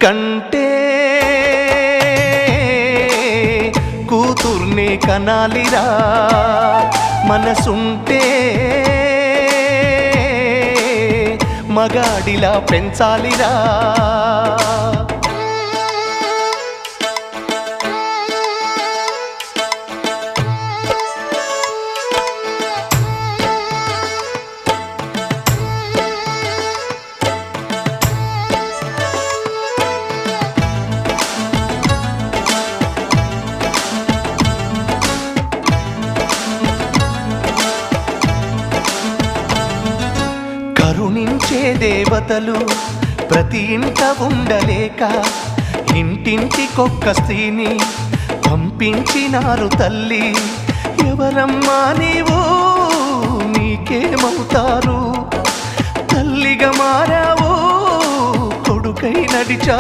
కంటే కూతుర్నే కనాలిరా, మనసుంటే మగాడిలా పెంచాలిరా. కరుణించే దేవతలు ప్రతి ఇంట ఉండలేక ఇంటింటికొక్క స్త్రీని పంపించినారు తల్లి. ఎవరమ్మా నీవు, నీకేమవుతారు? తల్లిగా మారావు, కొడుకై నడిచా